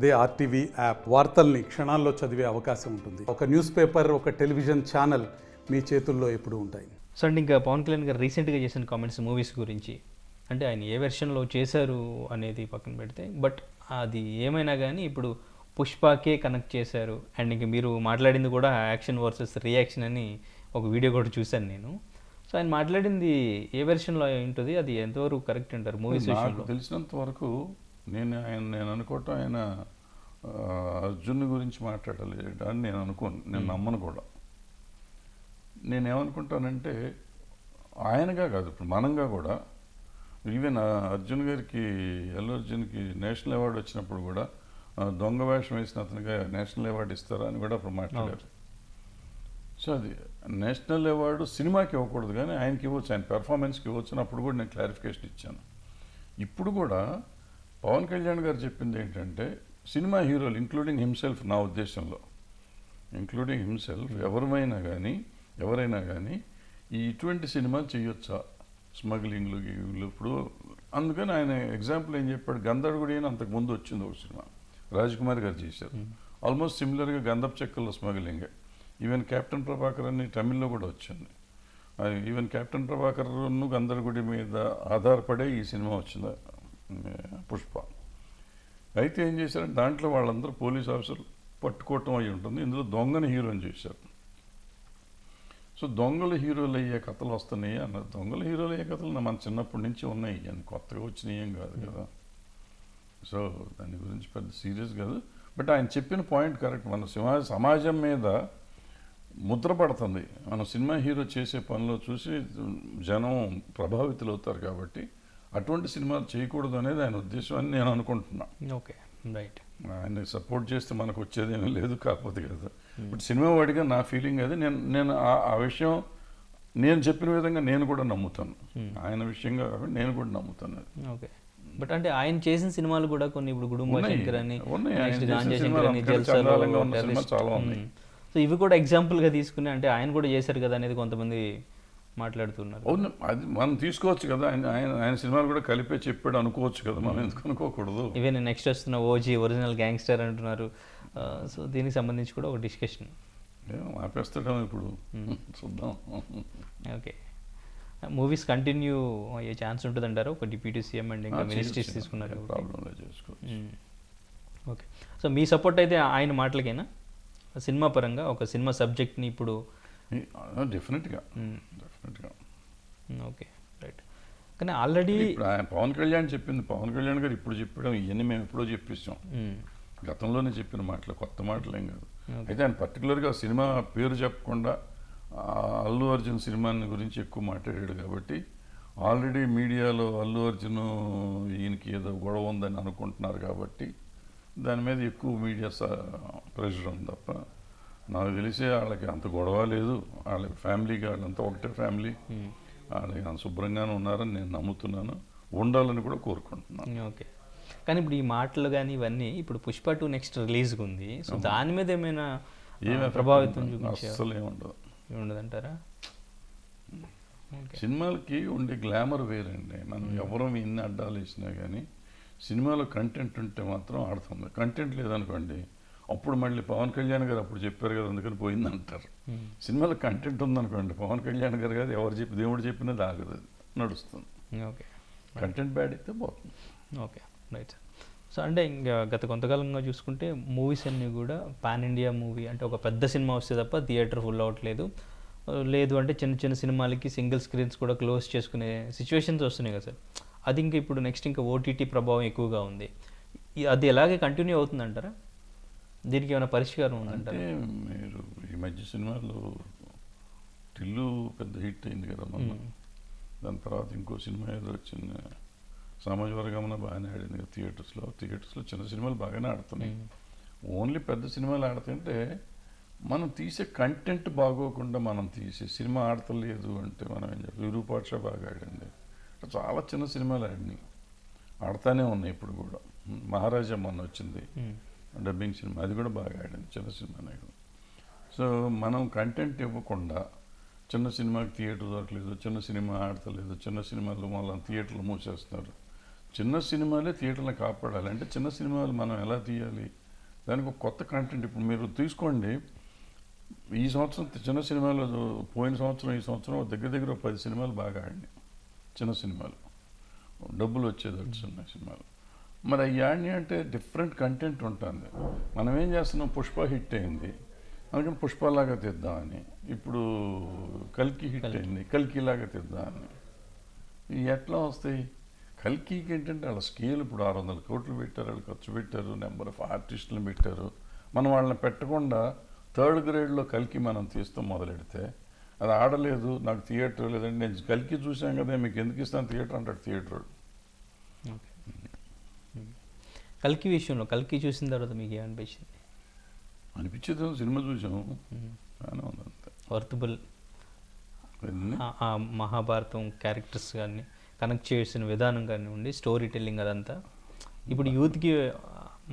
అదే RTV app వార్తల్ని క్షణాల్లో చదివే అవకాశం ఉంటుంది. ఒక న్యూస్ పేపర్, ఒక టెలివిజన్ ఛానల్ మీ చేతుల్లో ఎప్పుడూ ఉంటాయి. సో అండ్ ఇంకా పవన్ కళ్యాణ్ గారు రీసెంట్గా చేసిన కామెంట్స్ మూవీస్ గురించి, అంటే ఆయన ఏ వెర్షన్లో చేశారు అనేది పక్కన పెడితే, బట్ అది ఏమైనా కానీ ఇప్పుడు పుష్పకే కనెక్ట్ చేశారు. అండ్ ఇంక మీరు మాట్లాడింది కూడా యాక్షన్ వర్సెస్ రియాక్షన్ అని ఒక వీడియో కూడా చూశాను నేను. సో ఆయన మాట్లాడింది ఏ వెర్షన్లో ఉంటుంది, అది ఎంతవరకు కరెక్ట్ అంటారు మూవీస్ విషయంలో? తెలిసినంత వరకు నేను అనుకోవటం ఆయన అర్జున్ గురించి మాట్లాడాలి అని నేను అనుకోను, నేను నమ్మను కూడా. నేనేమనుకుంటానంటే ఆయనగా కాదు, ఇప్పుడు మనంగా కూడా ఈవెన్ అర్జున్ గారికి, అల్లు అర్జున్కి నేషనల్ అవార్డు వచ్చినప్పుడు కూడా దొంగ వేషం వేసిన అతనిగా నేషనల్ అవార్డు ఇస్తారా అని కూడా అప్పుడు మాట్లాడారు. సో అది నేషనల్ అవార్డు సినిమాకి ఇవ్వకూడదు కానీ ఆయనకి ఇవ్వచ్చు, ఆయన పెర్ఫార్మెన్స్కి ఇవ్వచ్చు అని అప్పుడు కూడా నేను క్లారిఫికేషన్ ఇచ్చాను. ఇప్పుడు కూడా పవన్ కళ్యాణ్ గారు చెప్పింది ఏంటంటే సినిమా హీరోలు ఇంక్లూడింగ్ హిమ్సెల్ఫ్, నా ఉద్దేశంలో ఇంక్లూడింగ్ హిమ్సెల్ఫ్ ఎవరైనా కానీ ఇటువంటి సినిమాలు చేయొచ్చా, స్మగ్లింగ్లు ఇప్పుడు. అందుకని ఆయన ఎగ్జాంపుల్ ఏం చెప్పాడు, గంధర్వుడి అని అంతకుముందు వచ్చింది ఒక సినిమా, రాజ్కుమార్ గారు చేశారు. ఆల్మోస్ట్ సిమిలర్గా గంధపు చెక్కల్లో స్మగ్లింగే. ఈవెన్ కెప్టెన్ ప్రభాకర్ అని తమిళ్లో కూడా వచ్చింది. ఈవెన్ కెప్టెన్ ప్రభాకర్ గంధర్వుడి మీద ఆధారపడే ఈ సినిమా వచ్చింది పుష్ప. అయితే ఏం చేశారంటే దాంట్లో వాళ్ళందరూ పోలీస్ ఆఫీసర్లు పట్టుకోవటం అయి ఉంటుంది, ఇందులో దొంగని హీరోని చేశారు. సో దొంగలు హీరోలు అయ్యే కథలు వస్తున్నాయి అన్నారు. దొంగలు హీరోలు అయ్యే కథలు మన చిన్నప్పటి నుంచి ఉన్నాయి, అని కొత్తగా వచ్చినాయి ఏం కాదు కదా. సో దాని గురించి పెద్ద సీరియస్ కాదు. బట్ ఆయన చెప్పిన పాయింట్ కరెక్ట్. మన సమాజం మీద ముద్ర పడుతుంది, మన సినిమా హీరో చేసే పనిలో చూసి జనం ప్రభావితులు అవుతారు. కాబట్టి అటువంటి సినిమాలు చేయకూడదు అనేది ఆయన ఉద్దేశం అని నేను అనుకుంటున్నా. Okay, right. ఆయన సపోర్ట్ చేస్తే మనకు వచ్చేది ఏమీ లేదు, కాకపోతే కదా. బట్ సినిమా వాడిగా నా ఫీలింగ్ అది. నేను ఆ విషయం నేను చెప్పిన విధంగా నేను కూడా నమ్ముతాను, ఆయన విషయంగా కాబట్టి నేను కూడా నమ్ముతాను. ఓకే, బట్ అంటే ఆయన చేసిన సినిమాలు కూడా కొన్ని ఇప్పుడు గుడుంబ శంకర్ అని, చాలా ఉన్నాయి. సో ఇవి కూడా ఎగ్జాంపుల్గా తీసుకుని అంటే ఆయన కూడా చేశారు కదా అనేది కొంతమంది మాట్లాడుతున్నారు. అవును, అది మనం తీసుకోవచ్చు కదా. ఆయన సినిమాలు కూడా కలిపే చెప్పాడు అనుకోవచ్చు కదా, మనం ఎందుకు అనుకోకూడదు. ఈవెన్ నెక్స్ట్ వస్తున్న ఓజీ ఒరిజినల్ గ్యాంగ్స్టర్ అంటున్నారు. సో దీనికి సంబంధించి కూడా ఒక డిస్కషన్ ఆపేస్తాం ఇప్పుడు, చూద్దాం. ఓకే, మూవీస్ కంటిన్యూ అయ్యే ఛాన్స్ ఉంటుంది అంటారు. ఒక డిప్యూటీ సీఎం అండ్ ఇంకా మినిస్ట్రీస్ తీసుకున్నారు, ప్రాబ్లంలో చేసుకోవచ్చు. ఓకే, సో మీ సపోర్ట్ అయితే ఆయన మాటలకైనా సినిమా పరంగా ఒక సినిమా సబ్జెక్ట్ని ఇప్పుడు డెఫినెట్గా. Okay, right. కానీ ఆల్రెడీ ఆయన పవన్ కళ్యాణ్ చెప్పింది, పవన్ కళ్యాణ్ గారు ఇప్పుడు చెప్పడం ఇవన్నీ మేము ఎప్పుడో చెప్పిస్తాం, గతంలోనే చెప్పిన మాటలు, కొత్త మాటలు ఏం కాదు. అయితే ఆయన పర్టికులర్గా సినిమా పేరు చెప్పకుండా అల్లు అర్జున్ సినిమాని గురించి ఎక్కువ మాట్లాడాడు కాబట్టి ఆల్రెడీ మీడియాలో అల్లు అర్జున్ ఈయనకి ఏదో గొడవ ఉందని అనుకుంటున్నారు కాబట్టి దాని మీద ఎక్కువ మీడియా ప్రెషర్ ఉంది తప్ప నాకు తెలిసే వాళ్ళకి అంత గొడవ లేదు. వాళ్ళ ఫ్యామిలీకి వాళ్ళంతా ఒకటే ఫ్యామిలీ, వాళ్ళకి శుభ్రంగానే ఉన్నారని నేను నమ్ముతున్నాను, ఉండాలని కూడా కోరుకుంటున్నాను. ఓకే, కానీ ఇప్పుడు ఈ మాటలు కానీ ఇవన్నీ ఇప్పుడు పుష్ప 2 నెక్స్ట్ రిలీజ్గా ఉంది. సో దాని మీద ఏమైనా ప్రభావితం అస్సలు ఏముండదంటారా? సినిమాలకి ఉండే గ్లామర్ వేరండి. మనం ఎవరూ ఎన్ని అడ్డాలు వేసినా కానీ సినిమాలో కంటెంట్ ఉంటే మాత్రం ఆడుతుంది. కంటెంట్ లేదనుకోండి, అప్పుడు మళ్ళీ పవన్ కళ్యాణ్ గారు అప్పుడు చెప్పారు కదా అందుకని పోయిందంటారు. సినిమాలో కంటెంట్ ఉందనుకోండి, పవన్ కళ్యాణ్ గారు కాదు ఎవరు చెప్పి దేవుడు చెప్పినది ఆగదు, అది నడుస్తుంది. ఓకే, కంటెంట్ బ్యాడ్ అయితే పోతుంది. Okay, right. సో అంటే ఇంకా గత కొంతకాలంగా చూసుకుంటే మూవీస్ అన్నీ కూడా పాన్ ఇండియా మూవీ అంటే ఒక పెద్ద సినిమా వస్తే తప్ప థియేటర్ ఫుల్ అవ్వట్లేదు. లేదు అంటే చిన్న చిన్న సినిమాలకి సింగిల్ స్క్రీన్స్ కూడా క్లోజ్ చేసుకునే సిచ్యువేషన్స్ వస్తున్నాయి కదా సార్. అది ఇంకా ఇప్పుడు నెక్స్ట్ ఇంకా ఓటీటీ ప్రభావం ఎక్కువగా ఉంది. అది ఎలాగే కంటిన్యూ అవుతుందంటారా? దీనికి ఏమైనా పరిష్కారం ఉందంటే? మీరు ఈ మధ్య సినిమాలు టిల్లు పెద్ద హిట్ అయింది కదా మొన్న, దాని తర్వాత ఇంకో సినిమా ఏదో వచ్చింది సామాజిక వర్గమన బాగానే ఆడింది థియేటర్స్లో చిన్న సినిమాలు బాగానే ఆడుతున్నాయి. ఓన్లీ పెద్ద సినిమాలు ఆడుతుంటే మనం తీసే కంటెంట్ బాగోకుండా మనం తీసే సినిమా ఆడతలేదు అంటే మనం ఏం చెప్పాలి. విరూపాక్ష బాగా ఆడింది, చాలా చిన్న సినిమాలు ఆడినాయి, ఆడుతూనే ఉన్నాయి ఇప్పుడు కూడా. మహారాజా మొన్న వచ్చింది డబ్బింగ్ సినిమా, అది కూడా బాగా ఆడింది, చిన్న సినిమానే. సో మనం కంటెంట్ ఇవ్వకుండా చిన్న సినిమాకి థియేటర్ దొరకలేదు, చిన్న సినిమా ఆడతలేదు, చిన్న సినిమాలు మళ్ళీ థియేటర్లు మూసేస్తున్నారు, చిన్న సినిమాలే థియేటర్లను కాపాడాలి. అంటే చిన్న సినిమాలు మనం ఎలా తీయాలి, దానికి ఒక కొత్త కంటెంట్. ఇప్పుడు మీరు తీసుకోండి, ఈ సంవత్సరం చిన్న సినిమాలు, పోయిన సంవత్సరం ఈ సంవత్సరం దగ్గర దగ్గర 10 సినిమాలు బాగా ఆడినాయి, చిన్న సినిమాలు, డబ్బులు వచ్చేది చిన్న సినిమాలు. మరి అవి ఆడినాయి అంటే డిఫరెంట్ కంటెంట్ ఉంటుంది. మనం ఏం చేస్తున్నాం, పుష్ప హిట్ అయింది అందుకని పుష్పలాగా తీద్దామని, ఇప్పుడు కల్కి హిట్ అయింది కల్కిలాగా తీద్దామని. ఇవి ఎట్లా వస్తాయి? కల్కికి ఏంటంటే వాళ్ళ స్కేల్ ఇప్పుడు 600 కోట్లు పెట్టారు, వాళ్ళు ఖర్చు పెట్టారు, నెంబర్ ఆఫ్ ఆర్టిస్టులను పెట్టారు. మనం వాళ్ళని పెట్టకుండా 3rd గ్రేడ్లో కల్కి మనం తీస్తూ మొదలెడితే అది ఆడలేదు, నాకు థియేటర్ లేదంటే నేను కల్కి చూసాం కదా మీకు ఎందుకు ఇస్తాను థియేటర్ అంటాడు థియేటర్. కల్కి విషయంలో, కల్కి చూసిన తర్వాత మీకు ఏమనిపించింది? అనిపించేది సినిమా చూసాము, బాగానే ఉంది అంతే. వర్తబుల్ ఆ మహాభారతం క్యారెక్టర్స్ కానీ కనెక్ట్ చేసిన విధానం కానివ్వండి, స్టోరీ టెల్లింగ్ అదంతా ఇప్పుడు యూత్కి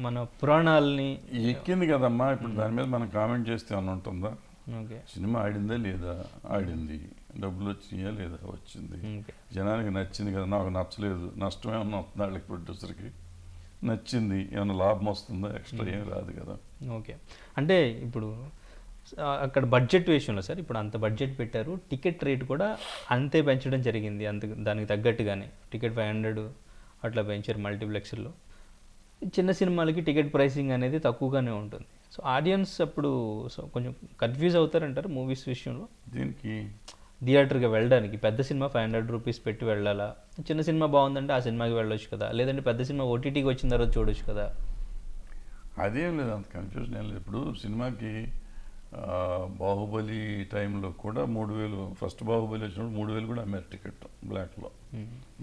మన పురాణాలని ఎక్కింది కదమ్మా. ఇప్పుడు దాని మీద మనం కామెంట్ చేస్తే ఏమన్నా ఉంటుందా? ఓకే, సినిమా ఆడిందా లేదా? ఆడింది. డబ్బులు వచ్చినాయా లేదా? వచ్చింది. జనానికి నచ్చింది కదా. నాకు నచ్చలేదు, నష్టం ఏమన్నా వస్తుంది వాళ్ళకి, ప్రొడ్యూసర్కి నచ్చింది, ఏమైనా లాభం వస్తుందా? ఎక్స్ట్రా ఏం రాదు కదా. ఓకే, అంటే ఇప్పుడు అక్కడ బడ్జెట్ విషయంలో సార్, ఇప్పుడు అంత బడ్జెట్ పెట్టారు, టికెట్ రేట్ కూడా అంతే పెంచడం జరిగింది, అంత దానికి తగ్గట్టుగానే టికెట్ 500 అట్లా పెంచారు మల్టీప్లెక్స్లో. చిన్న సినిమాలకి టికెట్ ప్రైసింగ్ అనేది తక్కువగానే ఉంటుంది. సో ఆడియన్స్ అప్పుడు కొంచెం కన్ఫ్యూజ్ అవుతారంటారు మూవీస్ విషయంలో. దీనికి థియేటర్కి వెళ్ళడానికి పెద్ద సినిమా 500 రూపీస్ పెట్టి వెళ్ళాలా, చిన్న సినిమా బాగుందంటే ఆ సినిమాకి వెళ్ళొచ్చు కదా, లేదంటే పెద్ద సినిమా ఓటీటీకి వచ్చిన తర్వాత చూడొచ్చు కదా. అదేం లేదు, అంత కన్ఫ్యూజన్ ఏం లేదు. ఇప్పుడు సినిమాకి బాహుబలి టైంలో కూడా 3000, ఫస్ట్ బాహుబలి వచ్చినప్పుడు 3000 కూడా అమ్మారు టికెట్ బ్లాక్లో.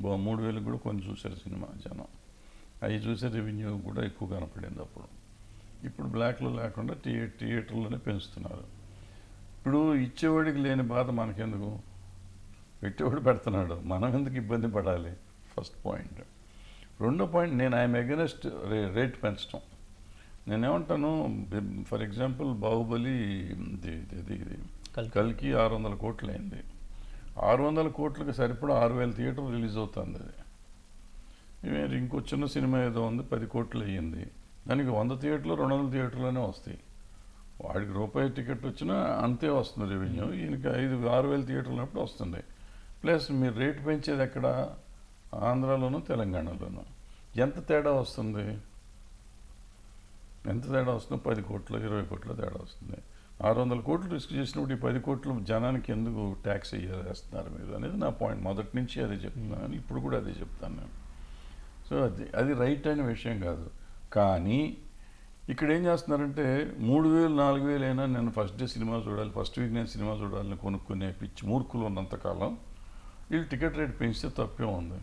3000 కూడా కొన్ని చూశారు సినిమా జనం, అవి చూసే రెవెన్యూ కూడా ఎక్కువ కనపడింది అప్పుడు. ఇప్పుడు బ్లాక్లో లేకుండా థియేటర్లోనే పెంచుతున్నారు. ఇప్పుడు ఇచ్చేవాడికి లేని బాధ మనకెందుకు, పెట్టేవాడు పెడుతున్నాడు, మనం ఎందుకు ఇబ్బంది పడాలి? First point. రెండో పాయింట్, నేను ఐఎమ్ అగెనెస్ట్ రేట్ పెంచడం. నేనేమంటాను, ఫర్ ఎగ్జాంపుల్ బాహుబలి కల్కి 600 కోట్లు అయింది. 600 కోట్లకి సరిపడా 6000 థియేటర్లు రిలీజ్ అవుతుంది. అది ఇంకో చిన్న సినిమా ఏదో ఉంది 10 కోట్లు అయ్యింది, దానికి 100 థియేటర్లు 200 థియేటర్లోనే వస్తాయి. వాడికి రూపాయి టికెట్ వచ్చినా అంతే వస్తుంది రెవెన్యూ, ఈయనకి 5,000-6,000 థియేటర్లు ఉన్నప్పుడు వస్తుంది. ప్లస్ మీరు రేటు పెంచేది ఎక్కడ? ఆంధ్రాలోనూ తెలంగాణలోనూ. ఎంత తేడా వస్తుంది? ఎంత తేడా వస్తుందో 10 కోట్లు 20 కోట్ల తేడా వస్తుంది. 600 కోట్లు రిస్క్ చేసినప్పుడు ఈ 10 కోట్లు జనానికి ఎందుకు ట్యాక్స్ వేస్తున్నారు మీరు అనేది నా పాయింట్. మొదటి నుంచి అదే చెప్తున్నాను, ఇప్పుడు కూడా అదే చెప్తాను నేను. సో అది రైట్ అయిన విషయం కాదు. కానీ ఇక్కడ ఏం చేస్తున్నారంటే 3,000-4,000 అయినా నేను ఫస్ట్ డే సినిమా చూడాలి, ఫస్ట్ వీక్ నేను సినిమా చూడాలని కొనుక్కునే పిచ్చి మూర్ఖులు ఉన్నంతకాలం వీళ్ళు టికెట్ రేట్ పెంచితే తప్పే ఉంది.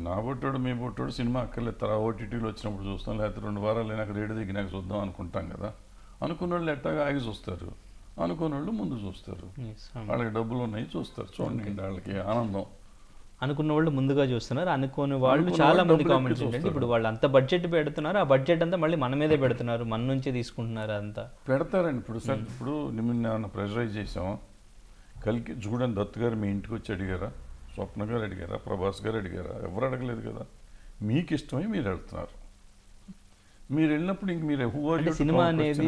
నా బొట్టోడు మీ బొట్టోడు సినిమా అక్కర్లేదు, తర్వాత ఓటీటీలో వచ్చినప్పుడు చూస్తాం, లేకపోతే 2 వారాలు అయినాక రేటు దిగినాక చూద్దాం అనుకుంటాం కదా. అనుకున్న వాళ్ళు ఎట్టాగా ఆగి చూస్తారు, అనుకున్న వాళ్ళు ముందు చూస్తారు, వాళ్ళకి డబ్బులు ఉన్నాయి చూస్తారు. చూడండి, వాళ్ళకి ఆనందం. అనుకున్న వాళ్ళు ముందుగా చూస్తున్నారు, అనుకునే వాళ్ళు చాలా మంది కామెంట్స్ ఏంటంటే ఇప్పుడు వాళ్ళు అంత బడ్జెట్ పెడుతున్నారు, ఆ బడ్జెట్ అంతా మళ్ళీ మన మీదే పెడుతున్నారు, మన నుంచే తీసుకుంటున్నారు అంతా పెడతారండి. ఇప్పుడు సార్, ఇప్పుడు నిన్న ఏమన్నా ప్రెషరైజ్ చేసామా? కలికి చూడండి, దత్తు గారు మీ ఇంటికి వచ్చి అడిగారా? స్వప్న గారు అడిగారా? ప్రభాస్ గారు అడిగారా? ఎవరు అడగలేదు కదా. మీకు ఇష్టమై మీరు వెళ్తున్నారు. మీరు వెళ్ళినప్పుడు ఇంక మీరు సినిమా అనేది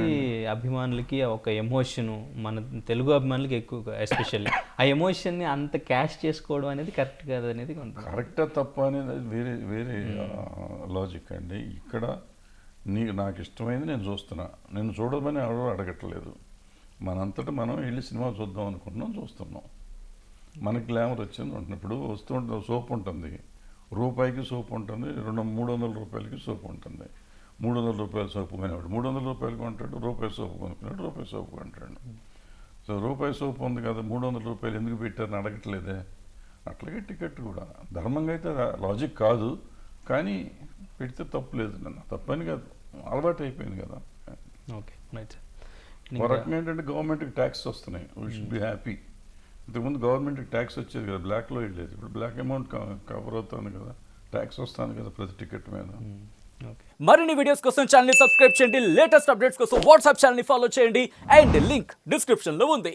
అభిమానులకి ఒక ఎమోషన్, మన తెలుగు అభిమానులకి ఎక్కువ ఎస్పెషల్లీ ఆ ఎమోషన్ని అంత క్యాష్ చేసుకోవడం అనేది కరెక్ట్ కాదు అనేది కరెక్టా తప్ప అనేది వేరే వేరే లాజిక్ అండి. ఇక్కడ నాకు ఇష్టమైంది నేను చూస్తున్నా, నేను చూడమని ఎవరో అడగట్లేదు. మనంతటా మనం వెళ్ళి సినిమా చూద్దాం అనుకుంటున్నాం, చూస్తున్నాం. మనకి గ్లామర్ వచ్చింది ఉంటున్నాం. ఇప్పుడు వస్తుంటే సోప్ ఉంటుంది, రూపాయికి సోప్ ఉంటుంది, 300 రూపాయలకి సోప్ ఉంటుంది. 300 రూపాయల సోపు కొనేవాడు 300 రూపాయలు కొంటాడు, రూపాయి సోపు కొనుక్కున్నాడు, రూపాయి సోపు కొంటాడు. సో రూపాయి సోపు ఉంది కదా, 300 రూపాయలు ఎందుకు పెట్టారని అడగట్లేదే. అట్లాగే టికెట్ కూడా ధర్మంగా అయితే లాజిక్ కాదు, కానీ పెడితే తప్పు లేదు. తప్పని కాదు, అలవాటు అయిపోయింది కదా. Okay, right. ఒక రకంగా ఏంటంటే గవర్నమెంట్కి ట్యాక్స్ వస్తున్నాయి, వీ షుడ్ బి హ్యాపీ. ఇంతకుముందు గవర్నమెంట్కి ట్యాక్స్ వచ్చేది కదా, బ్లాక్లో వెళ్ళేది, ఇప్పుడు బ్లాక్ అమౌంట్ కవర్ అవుతుంది కదా, ట్యాక్స్ వస్తుంది కదా ప్రతి టికెట్ మీద. మరిన్ని వీడియోస్ కోసం ఛానల్ ని సబ్స్క్రైబ్ చేయండి, లేటెస్ట్ అప్డేట్స్ కోసం వాట్సాప్ ఛానల్ ని ఫాలో చేయండి, అండ్ లింక్ డిస్క్రిప్షన్ లో ఉంది.